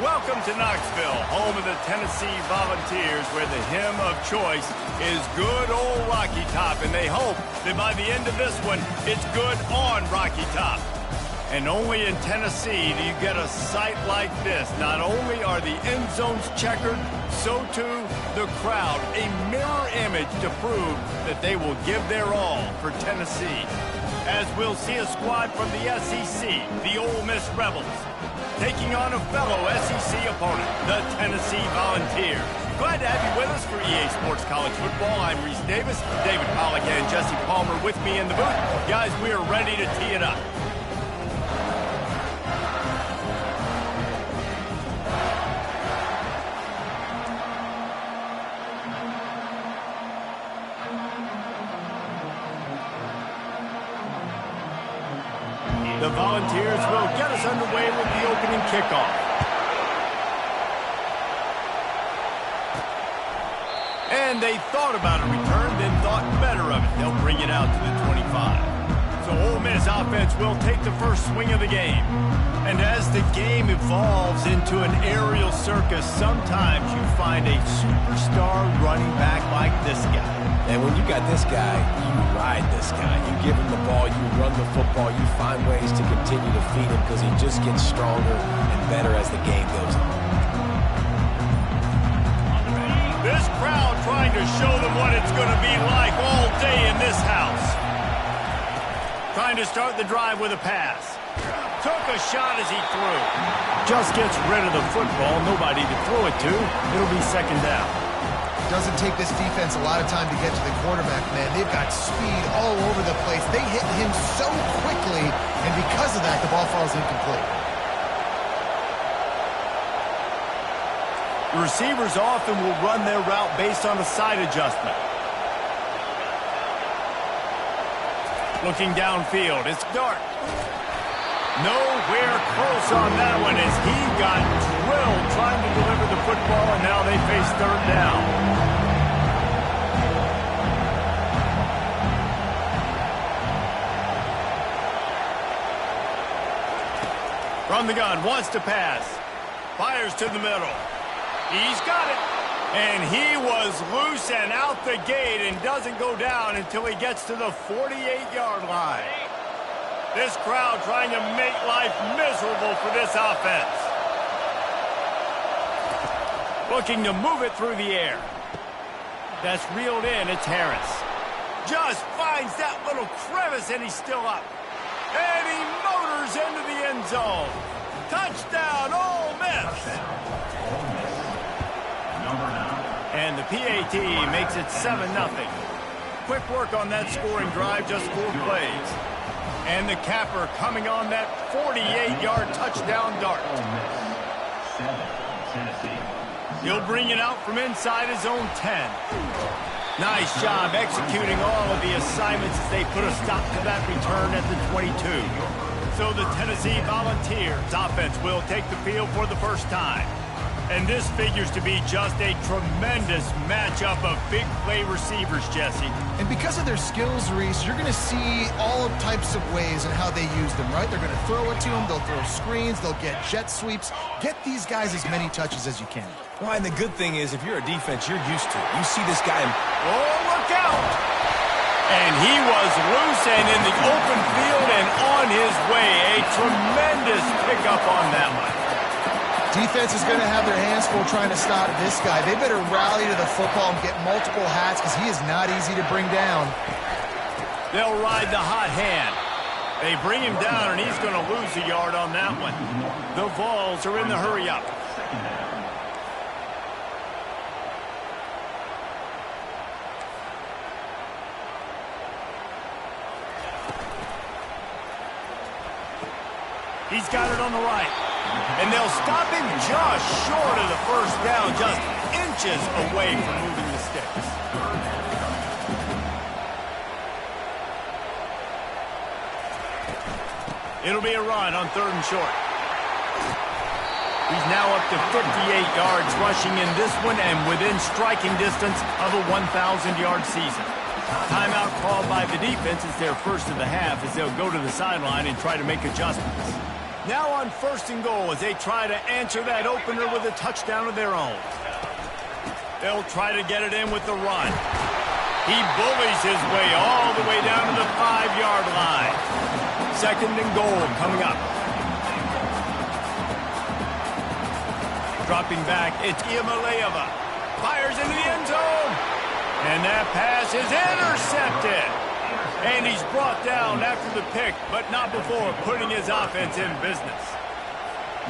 Welcome to Knoxville, home of the Tennessee Volunteers, where the hymn of choice is good old Rocky Top, and they hope that by the end of this one, it's good on Rocky Top. And only in Tennessee do you get a sight like this. Not only are the end zones checkered, so too the crowd, a mirror image to prove that they will give their all for Tennessee. As we'll see a squad from the SEC, the Ole Miss Rebels, taking on a fellow SEC opponent, the Tennessee Volunteers. Glad to have you with us for EA Sports College Football. I'm Reese Davis, David Pollack and Jesse Palmer with me in the booth. Guys, we are ready to tee it up. The Volunteers will get us underway with the opening kickoff. And they thought about a return, then thought better of it. They'll bring it out to the 25. So Ole Miss offense will take the first swing of the game. And as the game evolves into an aerial circus, sometimes you find a superstar running back like this guy. And when you got this guy, you ride this guy. You give him the ball, you run the football, you find ways to continue to feed him because he just gets stronger and better as the game goes on. This crowd trying to show them what it's going to be like all day in this house. Trying to start the drive with a pass. Took a shot as he threw. Just gets rid of the football. Nobody to throw it to. It'll be second down. Doesn't take this defense a lot of time to get to the quarterback, man. They've got speed all over the place. They hit him so quickly, and because of that, the ball falls incomplete. The receivers often will run their route based on a side adjustment. Looking downfield, it's Dart. Nowhere close on that one as he got drilled trying to deliver the football, and now they face third down. From the gun, wants to pass. Fires to the middle. He's got it. And he was loose and out the gate and doesn't go down until he gets to the 48-yard line. This crowd trying to make life miserable for this offense. Looking to move it through the air. That's reeled in. It's Harris. Just finds that little crevice, and he's still up. And he motors into the end zone. Touchdown, Ole Miss. And the PAT makes it 7-0. Quick work on that scoring drive, just 4 plays. And the capper coming on that 48-yard touchdown dart. He'll bring it out from inside his own 10. Nice job executing all of the assignments as they put a stop to that return at the 22. So the Tennessee Volunteers offense will take the field for the first time. And this figures to be just a tremendous matchup of big play receivers, Jesse. And because of their skills, Reese, you're going to see all types of ways and how they use them, right? They're going to throw it to them, they'll throw screens, they'll get jet sweeps. Get these guys as many touches as you can. Well, and the good thing is, if you're a defense, you're used to it. You see this guy. Oh, look out! And he was loose and in the open field and on his way. A tremendous pickup on that one. Defense is going to have their hands full trying to stop this guy. They better rally to the football and get multiple hats because he is not easy to bring down. They'll ride the hot hand. They bring him down, and he's going to lose a yard on that one. The Vols are in the hurry-up. He's got it on the right. And they'll stop him just short of the first down, just inches away from moving the sticks. It'll be a run on 3rd and short. He's now up to 58 yards rushing in this one and within striking distance of a 1,000-yard season. Timeout called by the defense is their first of the half as they'll go to the sideline and try to make adjustments. Now on 1st and goal as they try to answer that opener with a touchdown of their own. They'll try to get it in with the run. He bullies his way all the way down to the 5-yard line. 2nd and goal coming up. Dropping back, it's Iamaleava. Fires into the end zone. And that pass is intercepted. And he's brought down after the pick, but not before putting his offense in business.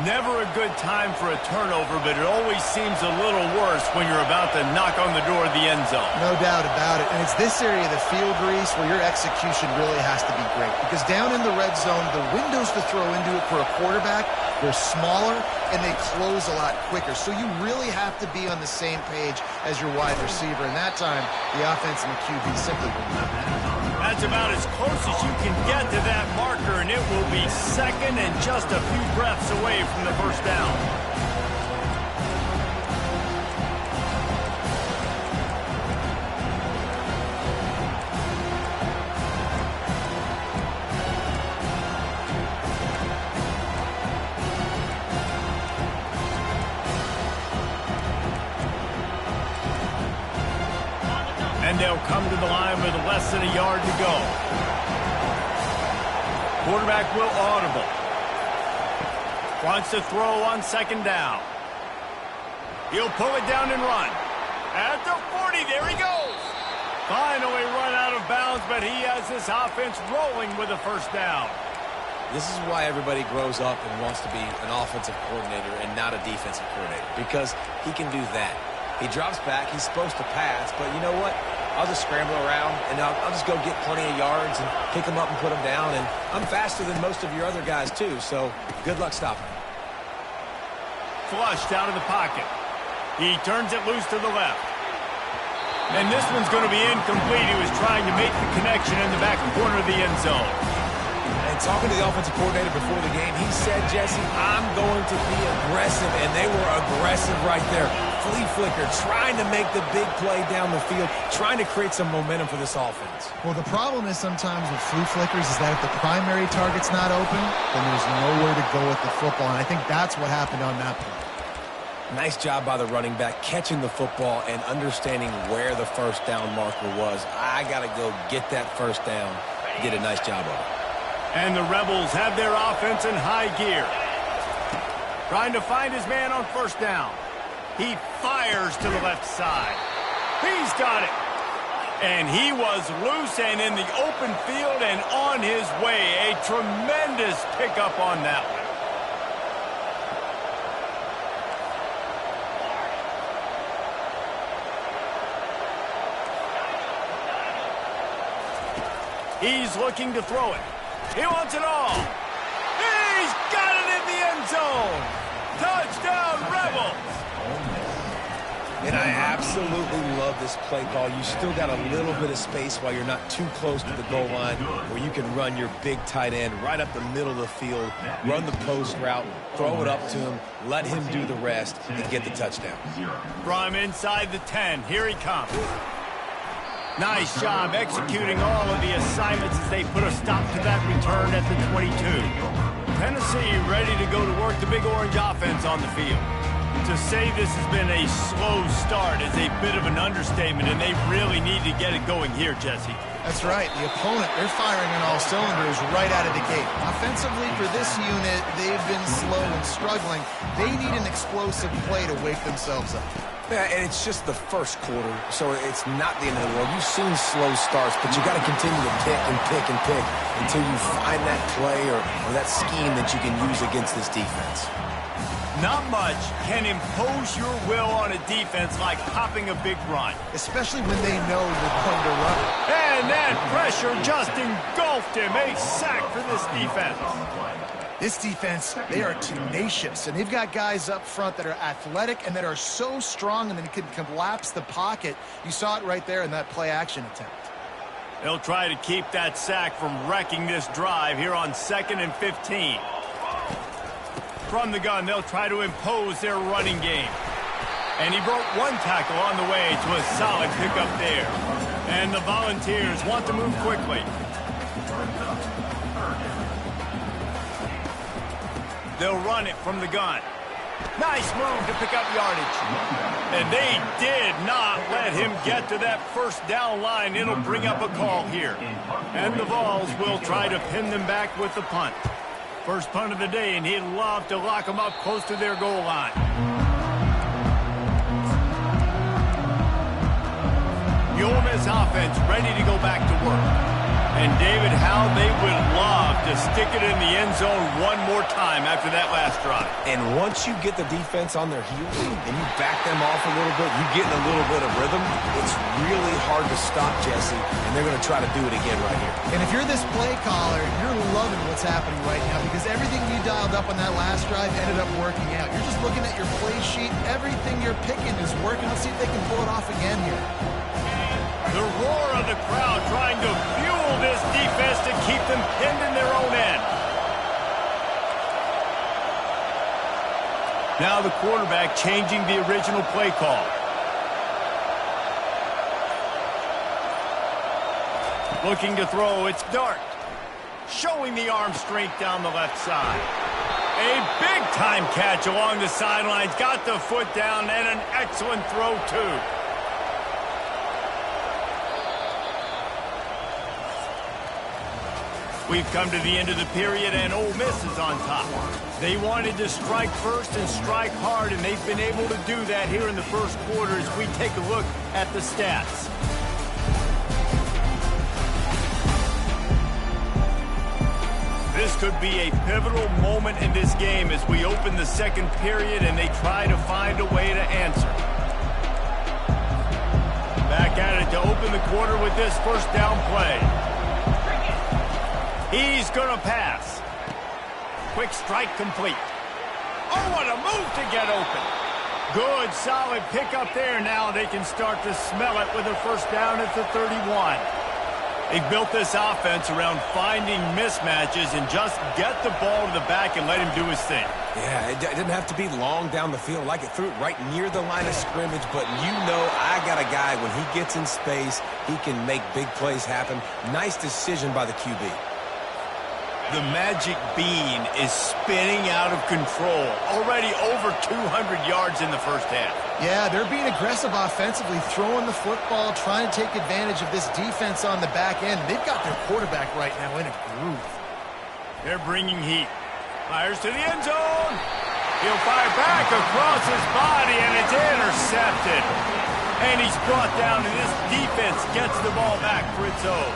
Never a good time for a turnover, but it always seems a little worse when you're about to knock on the door of the end zone. No doubt about it. And it's this area of the field, Reese, where your execution really has to be great. Because down in the red zone, the windows to throw into it for a quarterback, they're smaller and they close a lot quicker. So you really have to be on the same page as your wide receiver. And that time, the offense and the QB simply wouldn't have that. That's about as close as you can get to that marker, and it will be 2nd and just a few breaths away from the 1st down. And they'll come to the line with less than a yard to go. Quarterback will audible. Wants to throw on 2nd down. He'll pull it down and run. At the 40, there he goes. Finally run out of bounds, but he has this offense rolling with a 1st down. This is why everybody grows up and wants to be an offensive coordinator and not a defensive coordinator, because he can do that. He drops back. He's supposed to pass, but you know what? I'll just scramble around, and I'll just go get plenty of yards and pick them up and put them down. And I'm faster than most of your other guys, too, so good luck stopping me. Flushed out of the pocket. He turns it loose to the left. And this one's going to be incomplete. He was trying to make the connection in the back corner of the end zone. And talking to the offensive coordinator before the game, he said, Jesse, I'm going to be aggressive, and they were aggressive right there. Flea flicker, trying to make the big play down the field, trying to create some momentum for this offense. Well, the problem is sometimes with flea flickers is that if the primary target's not open, then there's nowhere to go with the football, and I think that's what happened on that play. Nice job by the running back, catching the football and understanding where the 1st down marker was. I got to go get that 1st down. He did a nice job of it. And the Rebels have their offense in high gear. Trying to find his man on 1st down. He fires to the left side. He's got it. And he was loose and in the open field and on his way. A tremendous pickup on that one. He's looking to throw it. He wants it all. He's got it in the end zone. Touchdown, Rebels. And I absolutely love this play call. You still got a little bit of space while you're not too close to the goal line where you can run your big tight end right up the middle of the field, run the post route, throw it up to him, let him do the rest, and get the touchdown. From inside the 10, here he comes. Nice job executing all of the assignments as they put a stop to that return at the 22. Tennessee ready to go to work the Big Orange offense on the field. To say this has been a slow start is a bit of an understatement, and they really need to get it going here, Jesse. That's right. The opponent, they're firing on all cylinders right out of the gate. Offensively, for this unit, they've been slow and struggling. They need an explosive play to wake themselves up. Yeah, and it's just the 1st quarter, so it's not the end of the world. You've seen slow starts, but you got to continue to pick and pick and pick until you find that play or that scheme that you can use against this defense. Not much can impose your will on a defense like popping a big run. Especially when they know you're going to run. And that pressure just engulfed him. A sack for this defense. This defense, they are tenacious, and they've got guys up front that are athletic and that are so strong and then can collapse the pocket. You saw it right there in that play-action attempt. They'll try to keep that sack from wrecking this drive here on 2nd and 15. From the gun, they'll try to impose their running game. And he broke one tackle on the way to a solid pickup there. And the Volunteers want to move quickly. They'll run it from the gun. Nice move to pick up yardage. And they did not let him get to that first down line. It'll bring up a call here. And the Vols will try to pin them back with the punt. First punt of the day, and he'd love to lock them up close to their goal line. The Ole Miss offense ready to go back to work. And, David, how they would love to stick it in the end zone one more time after that last drive. And once you get the defense on their heels and you back them off a little bit, you get in a little bit of rhythm, it's really hard to stop, Jesse, and they're going to try to do it again right here. And if you're this play caller, you're loving what's happening right now because everything you dialed up on that last drive ended up working out. You're just looking at your play sheet. Everything you're picking is working. Let's see if they can pull it off again here. The roar of the crowd trying to fuel this defense to keep them pinned in their own end. Now the quarterback changing the original play call. Looking to throw, it's Dart. Showing the arm strength down the left side. A big-time catch along the sidelines. Got the foot down and an excellent throw, too. We've come to the end of the period, and Ole Miss is on top. They wanted to strike first and strike hard, and they've been able to do that here in the first quarter as we take a look at the stats. This could be a pivotal moment in this game as we open the second period and they try to find a way to answer. Back at it to open the quarter with this first down play. He's going to pass. Quick strike complete. Oh, what a move to get open. Good, solid pickup there. Now they can start to smell it with a first down at the 31. They've built this offense around finding mismatches and just get the ball to the back and let him do his thing. Yeah, it didn't have to be long down the field. Like it threw it right near the line of scrimmage, but you know I got a guy, when he gets in space, he can make big plays happen. Nice decision by the QB. The magic bean is spinning out of control. Already over 200 yards in the first half. Yeah, they're being aggressive offensively, throwing the football, trying to take advantage of this defense on the back end. They've got their quarterback right now in a groove. They're bringing heat. Fires to the end zone. He'll fire back across his body, and it's intercepted. And he's brought down, and this defense gets the ball back for its own.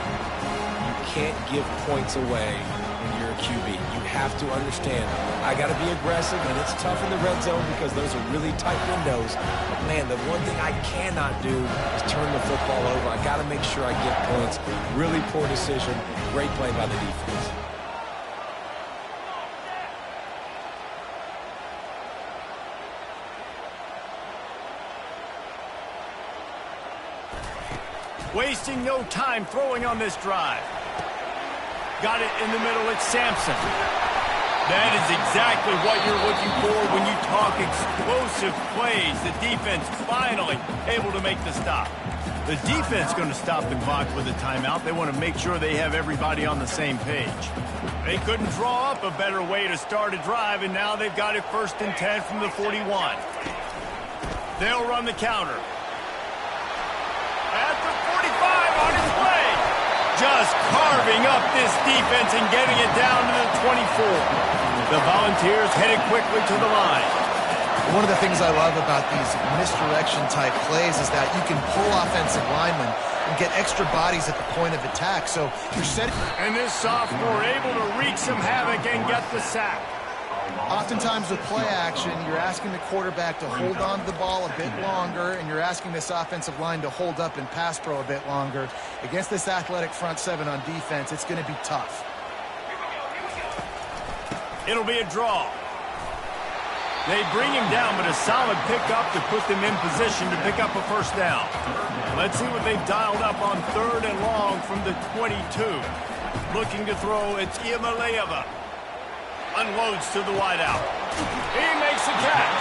You can't give points away when you're a QB. You have to understand, I got to be aggressive, and it's tough in the red zone because those are really tight windows. But, man, the one thing I cannot do is turn the football over. I got to make sure I get points. Really poor decision. Great play by the defense. Wasting no time throwing on this drive. Got it in the middle, it's Sampson. That is exactly what you're looking for when you talk explosive plays. The defense finally able to make the stop. The defense going to stop the clock with a timeout. They want to make sure they have everybody on the same page. They couldn't draw up a better way to start a drive, and now they've got it 1st and 10 from the 41. They'll run the counter. At the 45 on his way. Just carving up this defense and getting it down to the 24. The Volunteers headed quickly to the line. One of the things I love about these misdirection-type plays is that you can pull offensive linemen and get extra bodies at the point of attack. So you're setting... And this sophomore able to wreak some havoc and get the sack. Oftentimes with play action, you're asking the quarterback to hold on to the ball a bit longer, and you're asking this offensive line to hold up in pass pro a bit longer. Against this athletic front seven on defense, it's going to be tough. It'll be a draw. They bring him down, but a solid pickup to put them in position to pick up a first down. Let's see what they've dialed up on 3rd and long from the 22. Looking to throw, it's Iamaleava. Unloads to the wideout. He makes the catch.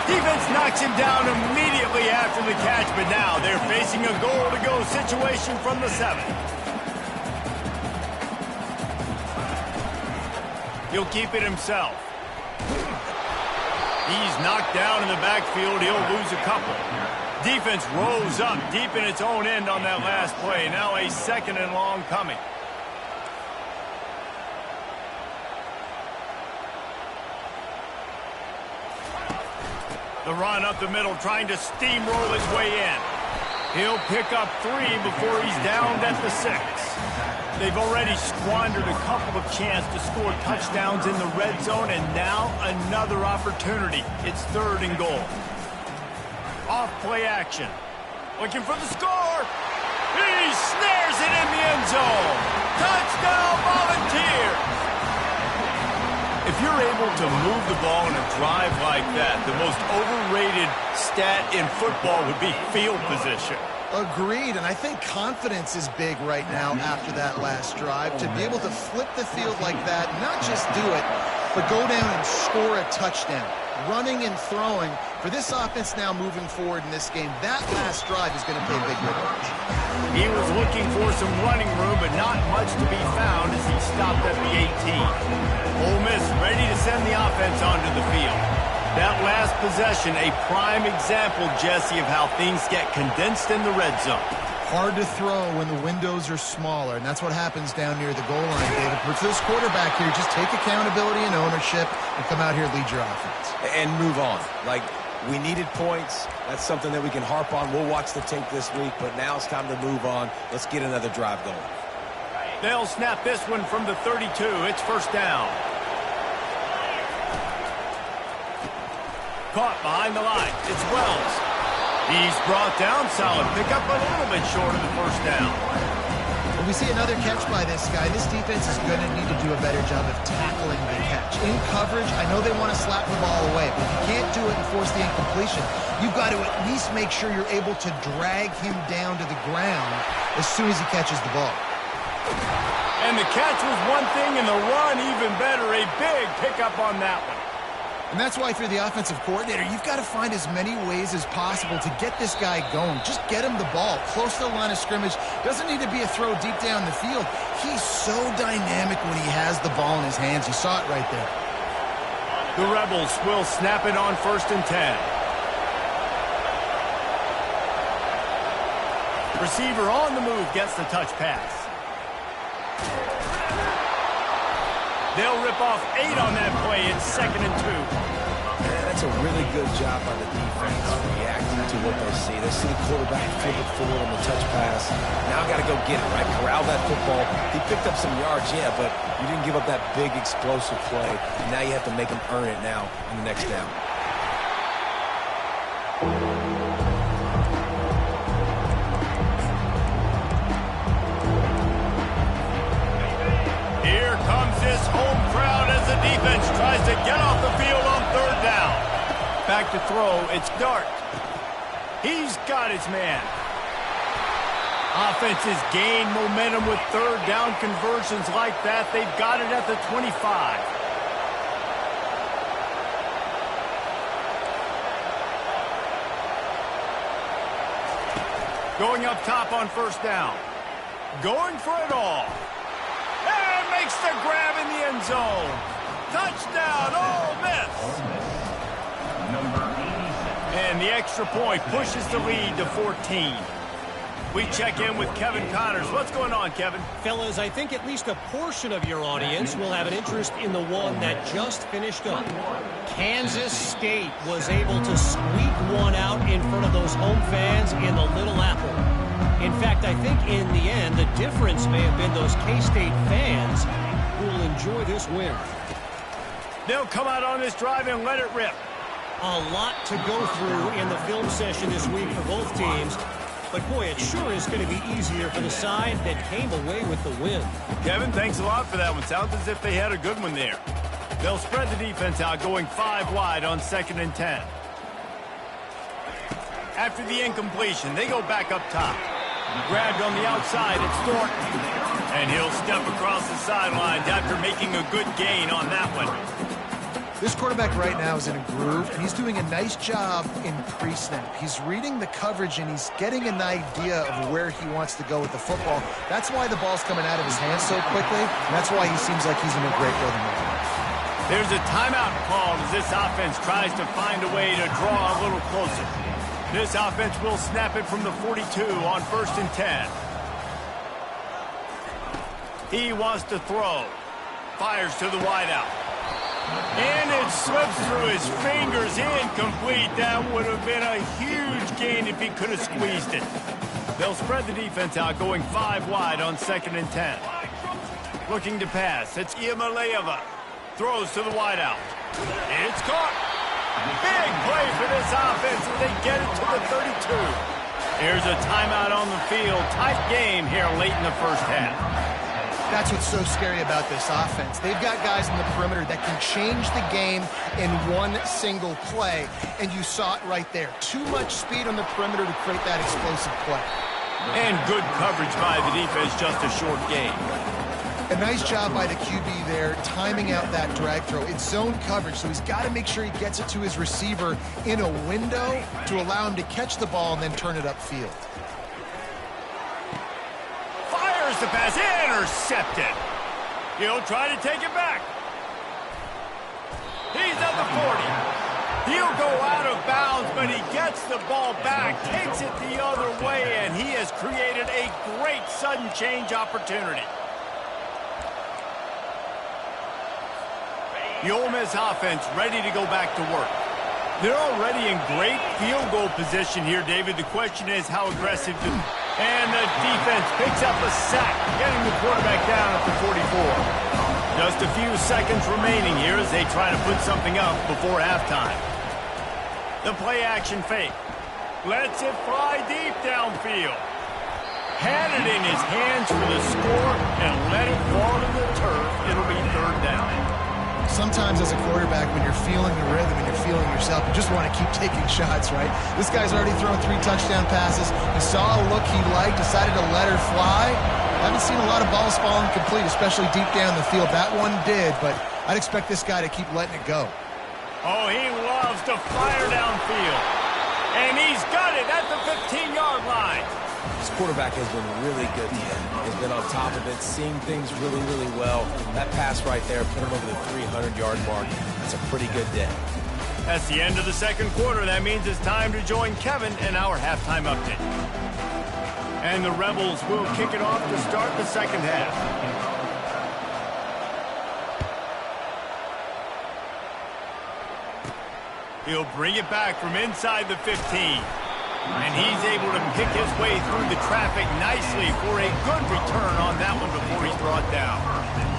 Defense knocks him down immediately after the catch, but now they're facing a goal-to-go situation from the 7. He'll keep it himself. He's knocked down in the backfield. He'll lose a couple. Defense rose up deep in its own end on that last play. Now a 2nd and long coming. The run up the middle, trying to steamroll his way in. He'll pick up 3 before he's downed at the 6. They've already squandered a couple of chances to score touchdowns in the red zone, and now another opportunity. It's 3rd and goal. Off play action. Looking for the score. He snares it in the end zone. Touchdown, Volunteers. If you're able to move the ball in a drive like that, the most overrated stat in football would be field position. Agreed, and I think confidence is big right now after that last drive. To be able to flip the field like that, not just do it, but go down and score a touchdown. Running and throwing, for this offense now moving forward in this game, that last drive is going to pay big dividends. He was looking for some running room, but not much to be found as he stopped at the 18. Ole Miss ready to send the offense onto the field. That last possession, a prime example, Jesse, of how things get condensed in the red zone. Hard to throw when the windows are smaller, and that's what happens down near the goal line, David. But for this quarterback here, just take accountability and ownership and come out here and lead your offense. And move on. Like, we needed points. That's something that we can harp on. We'll watch the tape this week, but now it's time to move on. Let's get another drive going. They'll snap this one from the 32. It's 1st down. Caught behind the line. It's Wells. He's brought down. Solid pickup, but a little bit short of the 1st down. When we see another catch by this guy, this defense is going to need to do a better job of tackling the catch. In coverage, I know they want to slap the ball away, but if you can't do it and force the incompletion, you've got to at least make sure you're able to drag him down to the ground as soon as he catches the ball. And the catch was one thing, and the run even better. A big pickup on that one. And that's why, if you're the offensive coordinator, you've got to find as many ways as possible to get this guy going. Just get him the ball close to the line of scrimmage. Doesn't need to be a throw deep down the field. He's so dynamic when he has the ball in his hands. You saw it right there. The Rebels will snap it on 1st and 10. Receiver on the move gets the touch pass. They'll rip off 8 on that play. It's 2nd and 2. Yeah, that's a really good job by the defense reacting to what they see. They see the quarterback flip it forward on the touch pass. Now got to go get it, right? Corral that football. He picked up some yards, yeah, but you didn't give up that big explosive play. Now you have to make him earn it now on the next down. Here comes this home crowd as the defense tries to get off the field on 3rd down. Back to throw, it's Dart. He's got his man. Offenses gain momentum with 3rd down conversions like that. They've got it at the 25. Going up top on 1st down. Going for it all. And makes the grab in the end zone. Touchdown, Ole Miss. And the extra point pushes the lead to 14. We check in with Kevin Connors. What's going on, Kevin? Fellas, I think at least a portion of your audience will have an interest in the one that just finished up. Kansas State was able to squeak one out in front of those home fans in the Little Apple. In fact, I think in the end, the difference may have been those K-State fans who will enjoy this win. They'll come out on this drive and let it rip. A lot to go through in the film session this week for both teams. But, boy, it sure is going to be easier for the side that came away with the win. Kevin, thanks a lot for that one. Sounds as if they had a good one there. They'll spread the defense out, going 5 wide on 2nd and 10. After the incompletion, they go back up top. Grabbed on the outside, it's Thornton. And he'll step across the sidelines after making a good gain on that one. This quarterback right now is in a groove, and he's doing a nice job in pre-snap. He's reading the coverage, and he's getting an idea of where he wants to go with the football. That's why the ball's coming out of his hands so quickly, and that's why he seems like he's in a great rhythm right now. There's a timeout called as this offense tries to find a way to draw a little closer. This offense will snap it from the 42 on 1st and 10. He wants to throw. Fires to the wideout. And it slips through his fingers. Incomplete. That would have been a huge gain if he could have squeezed it. They'll spread the defense out, going 5 wide on 2nd and 10. Looking to pass. It's Iamaleava. Throws to the wideout. It's caught. Big play for this offense as they get it to the 32. Here's a timeout on the field. Tight game here late in the first half. That's what's so scary about this offense. They've got guys in the perimeter that can change the game in one single play, and you saw it right there. Too much speed on the perimeter to create that explosive play. And good coverage by the defense, just a short gain. A nice job by the QB there, timing out that drag throw. It's zone coverage, so he's got to make sure he gets it to his receiver in a window to allow him to catch the ball and then turn it upfield. Fires the pass, intercepted. He'll try to take it back. He's at the 40. He'll go out of bounds, but he gets the ball back, takes it the other way, and he has created a great sudden change opportunity. The Ole Miss offense ready to go back to work. They're already in great field goal position here, David. The question is how aggressive do... And the defense picks up a sack, getting the quarterback down at the 44. Just a few seconds remaining here as they try to put something up before halftime. The play-action fake. Lets it fly deep downfield. Had it in his hands for the score and let it fall to the turf. It'll be 3rd down. Sometimes as a quarterback, when you're feeling the rhythm and you're feeling yourself, you just want to keep taking shots, right? This guy's already thrown 3 touchdown passes. He saw a look he liked, decided to let her fly. Haven't seen a lot of balls falling complete, especially deep down the field. That one did, but I'd expect this guy to keep letting it go. Oh, he loves to fire downfield. And he's got it at the 15-yard line. This quarterback has been really good to him. He's been on top of it, seeing things really, really well. That pass right there put him over the 300-yard mark. That's a pretty good day. That's the end of the second quarter. That means it's time to join Kevin in our halftime update. And the Rebels will kick it off to start the second half. He'll bring it back from inside the 15. And he's able to pick his way through the traffic nicely for a good return on that one before he's brought down.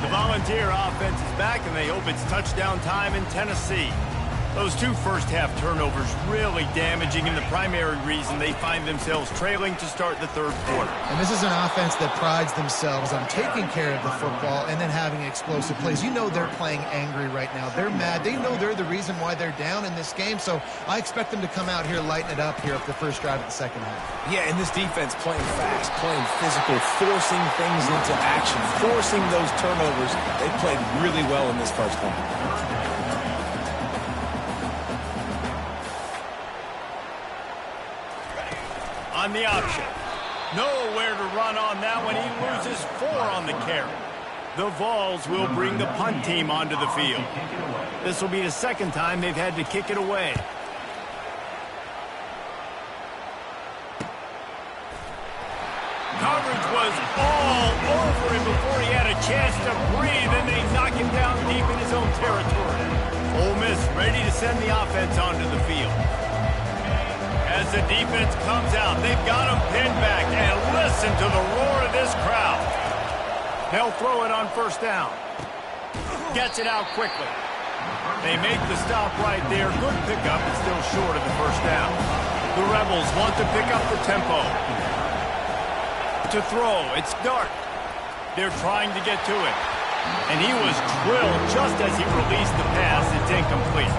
The Volunteer offense is back, and they hope it's touchdown time in Tennessee. Those 2 first-half turnovers really damaging, and the primary reason they find themselves trailing to start the 3rd quarter. And this is an offense that prides themselves on taking care of the football and then having explosive plays. You know they're playing angry right now. They're mad. They know they're the reason why they're down in this game, so I expect them to come out here, lighten it up here up the first drive of the second half. Yeah, and this defense playing fast, playing physical, forcing things into action, forcing those turnovers. They played really well in this first one. On the option. Nowhere to run on that one. He loses 4 on the carry. The Vols will bring the punt team onto the field. This will be the 2nd time they've had to kick it away. Coverage was all over him before he had a chance to breathe, and they knock him down deep in his own territory. Ole Miss ready to send the offense onto the field. As the defense comes out, they've got him pinned back, and listen to the roar of this crowd. They'll throw it on 1st down. Gets it out quickly. They make the stop right there. Good pickup, but still short of the 1st down. The Rebels want to pick up the tempo. To throw, it's Dart. They're trying to get to it. And he was drilled just as he released the pass. It's incomplete.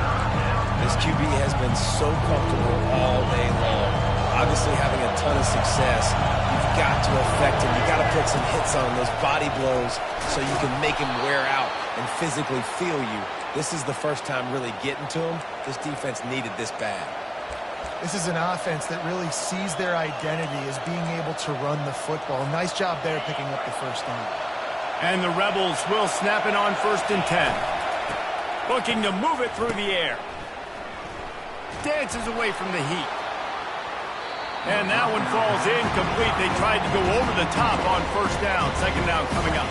This QB has been so comfortable all day long. Obviously having a ton of success. You've got to affect him. You've got to put some hits on those body blows so you can make him wear out and physically feel you. This is the first time really getting to him. This defense needed this bad. This is an offense that really sees their identity as being able to run the football. Nice job there picking up the 1st down. And the Rebels will snap it on 1st and 10. Looking to move it through the air. Dances away from the heat. And that one falls incomplete. They tried to go over the top on first down. Second down coming up.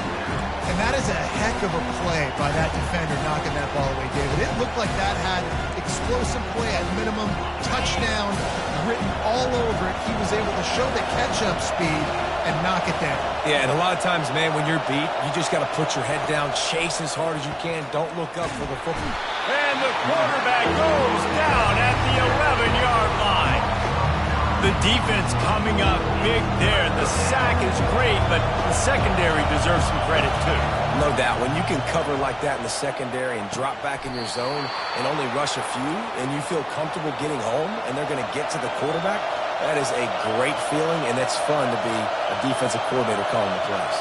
And that is a heck of a play by that defender knocking that ball away, David. It looked like that had explosive play at minimum, touchdown written all over it. He was able to show the catch-up speed and knock it down. Yeah, and a lot of times, man, when you're beat, you just got to put your head down, chase as hard as you can. Don't look up for the football. And the quarterback goes down at the 11-yard line. The defense coming up big there. The sack is great, but the secondary deserves some credit too. No doubt. When you can cover like that in the secondary and drop back in your zone and only rush a few, and you feel comfortable getting home, and they're going to get to the quarterback, that is a great feeling, and it's fun to be a defensive coordinator calling the plays.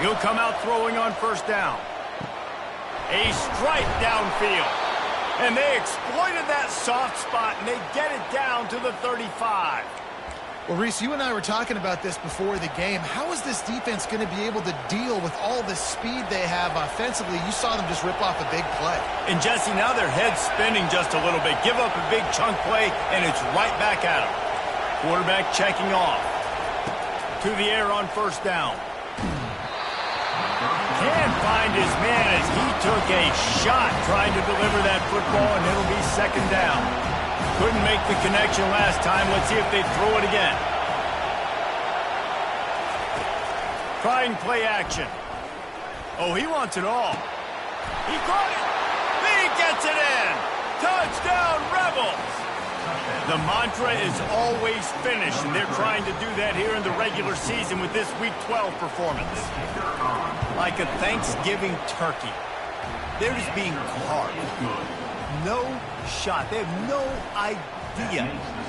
He'll come out throwing on first down. A strike downfield. And they exploited that soft spot, and they get it down to the 35. Well, Reese, you and I were talking about this before the game. How is this defense going to be able to deal with all the speed they have offensively? You saw them just rip off a big play. And, Jesse, now their head's spinning just a little bit. Give up a big chunk play, and it's right back at them. Quarterback checking off. To the air on first down. Can't find his man as he took a shot trying to deliver that football, and it'll be second down. Couldn't make the connection last time. Let's see if they throw it again. Trying play action. Oh, he wants it all. He caught it. He gets it in. Touchdown, Rebels. The mantra is always finish, and they're trying to do that here in the regular season with this Week 12 performance. Like a Thanksgiving turkey. They're just being carved. No shot. They have no idea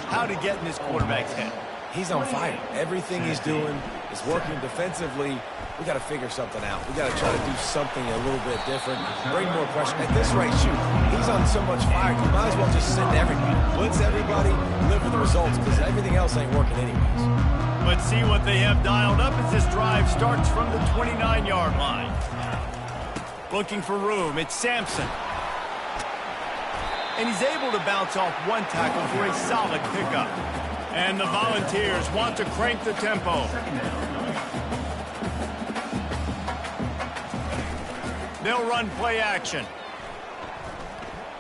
how to get in this quarterback's head. He's on fire. Everything he's doing is working defensively. We got to figure something out. We got to try to do something a little bit different. Bring more pressure. At this rate, shoot, he's on so much fire. You might as well just send everybody. Blitz everybody, live with the results, because everything else ain't working anyways. Let's see what they have dialed up as this drive starts from the 29-yard line. Looking for room. It's Sampson. And he's able to bounce off one tackle for a solid pickup. And the Volunteers want to crank the tempo. They'll run play action.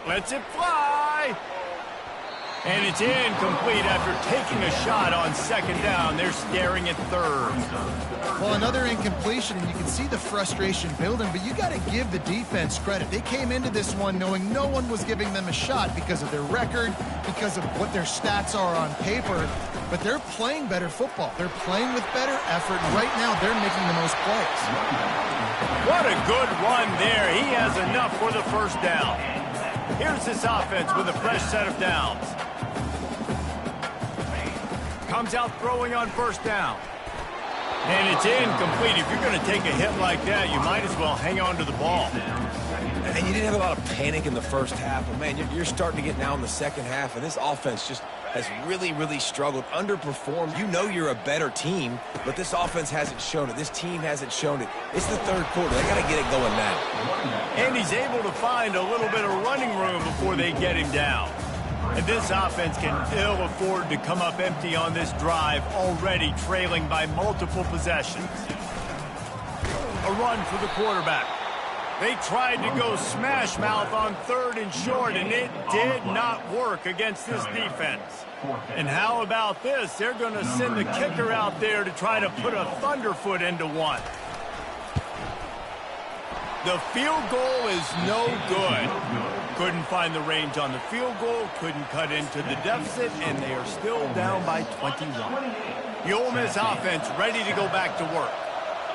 Lets it fly. And it's incomplete after taking a shot on second down. They're staring at third. Well, another incompletion, and you can see the frustration building, but you got to give the defense credit. They came into this one knowing no one was giving them a shot because of their record, because of what their stats are on paper, but they're playing better football. They're playing with better effort. Right now, they're making the most plays. What a good run there. He has enough for the first down. Here's this offense with a fresh set of downs. Comes out throwing on first down. And it's incomplete. If you're going to take a hit like that, you might as well hang on to the ball. And you didn't have a lot of panic in the first half, but, man, you're starting to get now in the second half, and this offense just has really, really struggled, underperformed. You know you're a better team, but this offense hasn't shown it. This team hasn't shown it. It's the third quarter. They got to get it going now. And he's able to find a little bit of running room before they get him down. And this offense can ill afford to come up empty on this drive, already trailing by multiple possessions. A run for the quarterback. They tried to go smash mouth on third and short, and it did not work against this defense. And how about this? They're going to send the kicker out there to try to put a thunderfoot into one. The field goal is no good. Couldn't find the range on the field goal, couldn't cut into the deficit, and they are still down by 21. The Ole Miss offense ready to go back to work.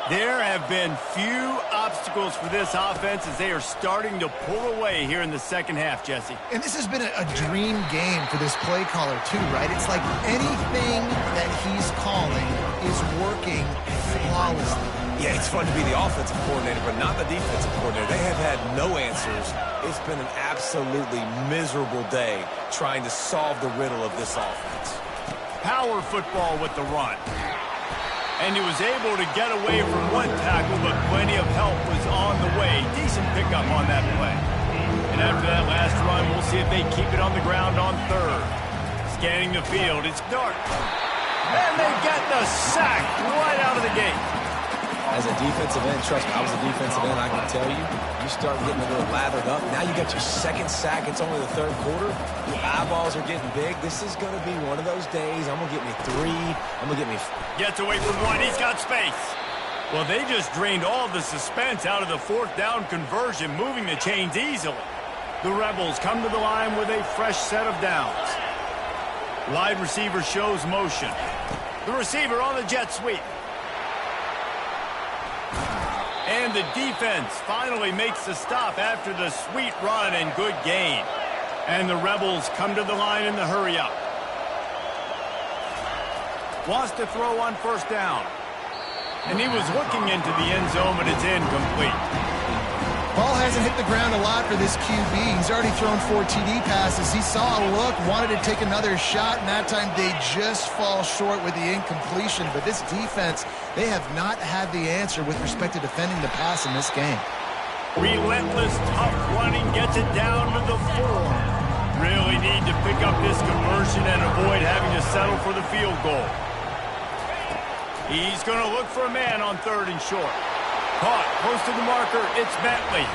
There have been few obstacles for this offense as they are starting to pull away here in the second half, Jesse. And this has been a dream game for this play caller, too, right? It's like anything that he's calling is working flawlessly. Yeah, it's fun to be the offensive coordinator, but not the defensive coordinator. They have had no answers. It's been an absolutely miserable day trying to solve the riddle of this offense. Power football with the run. And he was able to get away from one tackle, but plenty of help was on the way. Decent pickup on that play. And after that last run, we'll see if they keep it on the ground on third. Scanning the field, it's dark. And they get the sack right out of the gate. As a defensive end, trust me, I was a defensive end, I can tell you, you start getting a little lathered up. Now you got your second sack. It's only the third quarter. Your eyeballs are getting big. This is going to be one of those days. I'm going to get me 3. I'm going to get me... Gets away from one. He's got space. Well, they just drained all the suspense out of the fourth down conversion, moving the chains easily. The Rebels come to the line with a fresh set of downs. Wide receiver shows motion. The receiver on the jet sweep. And the defense finally makes the stop after the sweet run and good gain. And the Rebels come to the line in the hurry-up. Wants to throw on first down. And he was looking into the end zone, but it's incomplete. Ball hasn't hit the ground a lot for this QB. He's already thrown 4 TD passes. He saw a look, wanted to take another shot, and that time they just fall short with the incompletion. But this defense, they have not had the answer with respect to defending the pass in this game. Relentless, tough running gets it down to the 4. Really need to pick up this conversion and avoid having to settle for the field goal. He's going to look for a man on third and short. Caught, close to the marker, it's Bentley.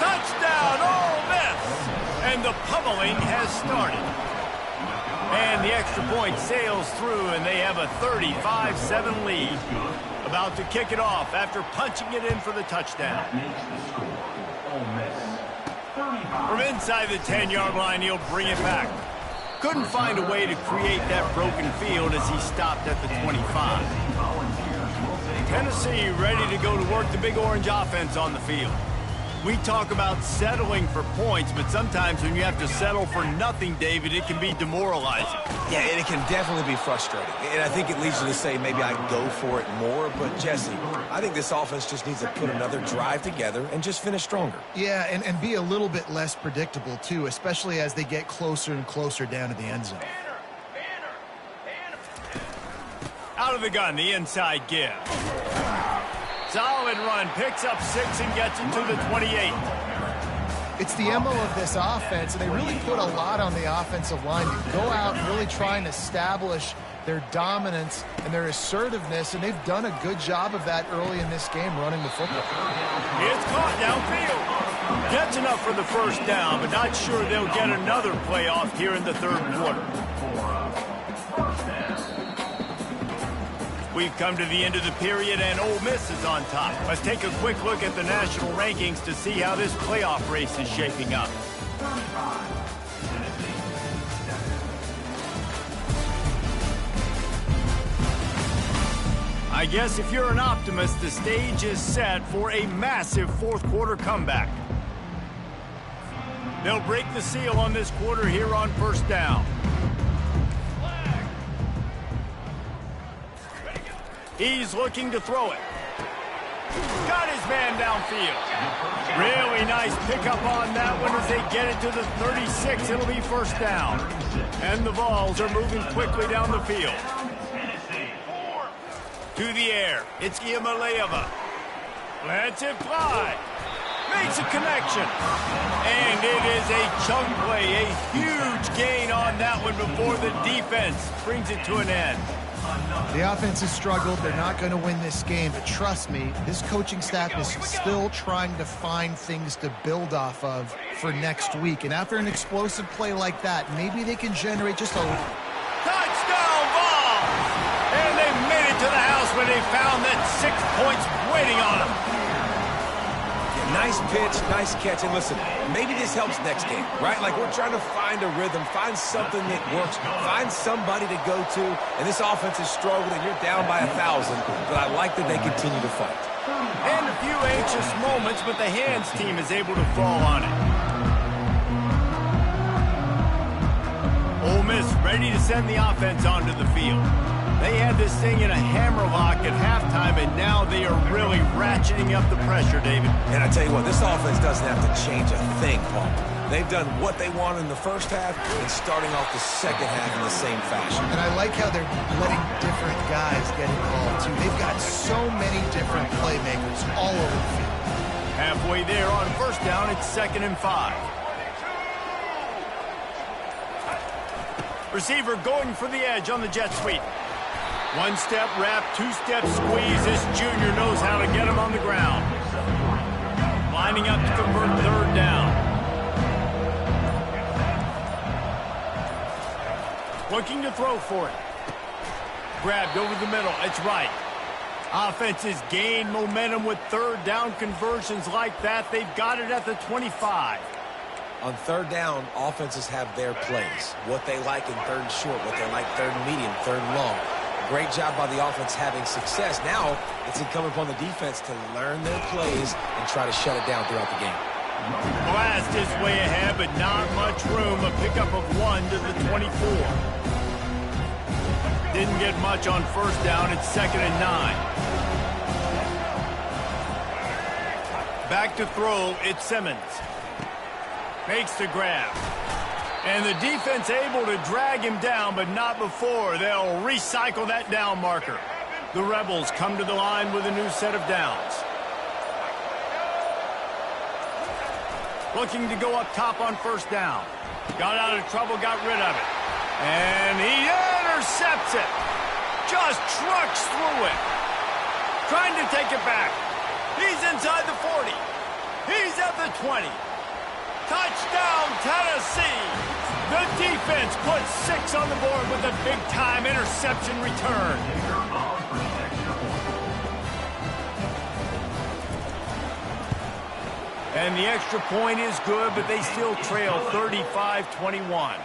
Touchdown, Ole Miss! And the pummeling has started. And the extra point sails through, and they have a 35-7 lead. About to kick it off after punching it in for the touchdown. From inside the 10-yard line, he'll bring it back. Couldn't find a way to create that broken field as he stopped at the 25. Tennessee ready to go to work the Big Orange offense on the field. We talk about settling for points, but sometimes when you have to settle for nothing, David, it can be demoralizing. Yeah, and it can definitely be frustrating. And I think it leads you to say maybe I go for it more. But, Jesse, I think this offense just needs to put another drive together and just finish stronger. Yeah, and be a little bit less predictable, too, especially as they get closer and closer down to the end zone. Out of the gun, the inside give. Solid run, picks up 6 and gets it to the 28. It's the MO of this offense, and they really put a lot on the offensive line to go out and really try and establish their dominance and their assertiveness, and they've done a good job of that early in this game running the football. It's caught downfield. Gets enough for the first down, but not sure they'll get another playoff here in the third quarter. We've come to the end of the period, and Ole Miss is on top. Let's take a quick look at the national rankings to see how this playoff race is shaping up. I guess if you're an optimist, the stage is set for a massive fourth quarter comeback. They'll break the seal on this quarter here on first down. He's looking to throw it. Got his man downfield. Really nice pickup on that one as they get it to the 36. It'll be first down. And the Vols are moving quickly down the field. To the air. It's Iamaleava. Lets it fly. Makes a connection. And it is a chunk play. A huge gain on that one before the defense brings it to an end. The offense has struggled. They're not going to win this game, but trust me, this coaching staff is still trying to find things to build off of for next week. And after an explosive play like that, maybe they can generate just a... Touchdown ball! And they made it to the house when they found that 6 points waiting on them. Nice pitch, nice catch, and listen, maybe this helps next game, right? Like we're trying to find a rhythm, find something that works, find somebody to go to, and this offense is struggling, and you're down by 1,000, but I like that they continue to fight. And a few anxious moments, but the hands team is able to fall on it. Ole Miss ready to send the offense onto the field. They had this thing in a hammerlock at halftime, and now they are really ratcheting up the pressure, David. And I tell you what, this offense doesn't have to change a thing, Paul. They've done what they want in the first half and starting off the second half in the same fashion. And I like how they're letting different guys get involved, too. They've got so many different playmakers all over the field. Halfway there on first down, it's 2nd and 5. Receiver going for the edge on the jet sweep. One-step wrap, two-step squeeze. This junior knows how to get him on the ground. Lining up to convert 3rd down. Looking to throw for it. Grabbed over the middle. It's right. Offenses gain momentum with 3rd down conversions like that. They've got it at the 25. On 3rd down, offenses have their plays. What they like in 3rd and short, what they like 3rd and medium, 3rd and long. Great job by the offense having success. Now it's incumbent upon the defense to learn their plays and try to shut it down throughout the game. Blast is way ahead, but not much room. A pickup of 1 to the 24. Didn't get much on 1st down. It's 2nd and 9. Back to throw. It's Simmons. Makes the grab. And the defense able to drag him down, but not before. They'll recycle that down marker. The Rebels come to the line with a new set of downs. Looking to go up top on 1st down. Got out of trouble, got rid of it. And he intercepts it. Just trucks through it. Trying to take it back. He's inside the 40. He's at the 20. Touchdown, Tennessee! The defense puts 6 on the board with a big-time interception return. And the extra point is good, but they still trail 35-21.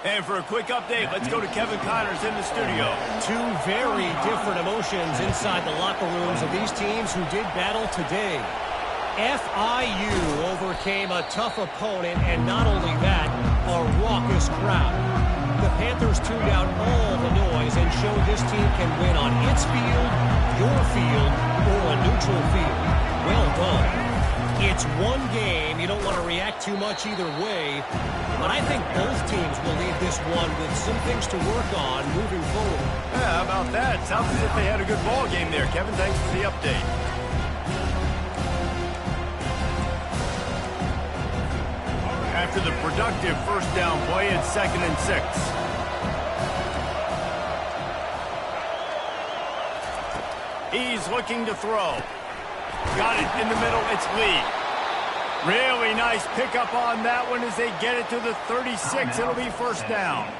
And for a quick update, let's go to Kevin Connors in the studio. 2 very different emotions inside the locker rooms of these teams who did battle today. FIU overcame a tough opponent, and not only that, a raucous crowd. The Panthers tuned out all the noise and showed this team can win on its field, your field, or a neutral field. Well done. It's one game. You don't want to react too much either way, but I think both teams will leave this one with some things to work on moving forward. Yeah, how about that? Sounds as if they had a good ball game there. Kevin, thanks for the update. After the productive 1st down play, it's 2nd and 6. He's looking to throw. Got it in the middle. It's Lee. Really nice pickup on that one as they get it to the 36. It'll be 1st down.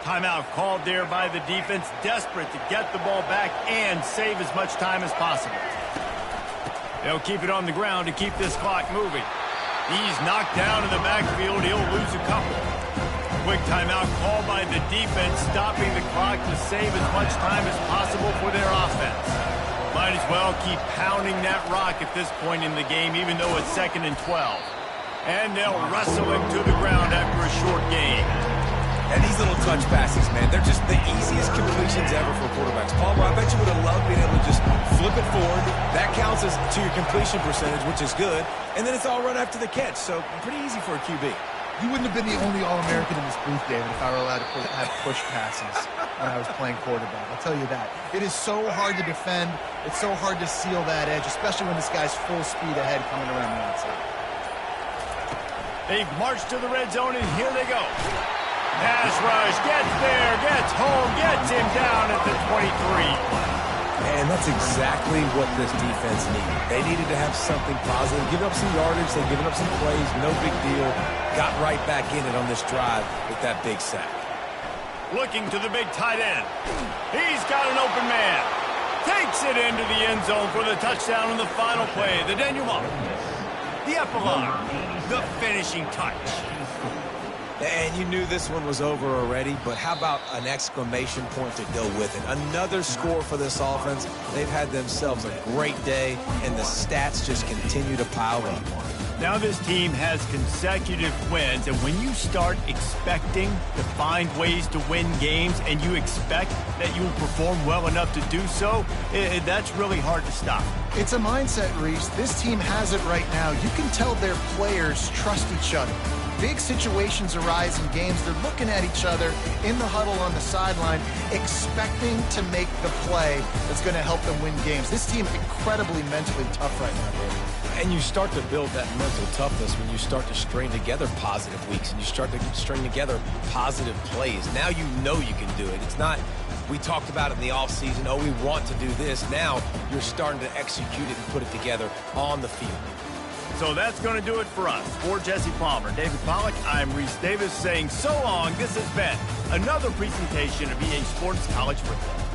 Timeout called there by the defense, desperate to get the ball back and save as much time as possible. They'll keep it on the ground to keep this clock moving. He's knocked down in the backfield. He'll lose a couple. Quick timeout called by the defense, stopping the clock to save as much time as possible for their offense. Might as well keep pounding that rock at this point in the game, even though it's 2nd and 12. And they'll wrestle him to the ground after a short gain. And these little touch passes, man, they're just the easiest completions ever for quarterbacks. Palmer, I bet you would have loved being able to just flip it forward. That counts as to your completion percentage, which is good. And then it's all run after the catch, so pretty easy for a QB. You wouldn't have been the only All-American in this booth, David, if I were allowed to have push passes when I was playing quarterback. I'll tell you that. It is so hard to defend. It's so hard to seal that edge, especially when this guy's full speed ahead coming around the outside. They've marched to the red zone, and here they go. Pass rush, gets there, gets home, gets him down at the 23. And that's exactly what this defense needed. They needed to have something positive. Give up some yardage, they've given up some plays, no big deal. Got right back in it on this drive with that big sack. Looking to the big tight end. He's got an open man. Takes it into the end zone for the touchdown on the final play. The denouement. The epilogue. The finishing touch. And you knew this one was over already, but how about an exclamation point to go with it? Another score for this offense. They've had themselves a great day, and the stats just continue to pile up. Now this team has consecutive wins, and when you start expecting to find ways to win games and you expect that you will perform well enough to do so, that's really hard to stop. It's a mindset, Reese. This team has it right now. You can tell their players trust each other. Big situations arise in games. They're looking at each other in the huddle on the sideline, expecting to make the play that's going to help them win games. This team incredibly mentally tough right now, David. And you start to build that mental toughness when you start to string together positive weeks and you start to string together positive plays. Now you know you can do it. It's not, we talked about it in the offseason, oh, we want to do this. Now you're starting to execute it and put it together on the field. So that's going to do it for us. For Jesse Palmer, David Pollack, I'm Reese Davis saying so long. This has been another presentation of EA Sports College Football.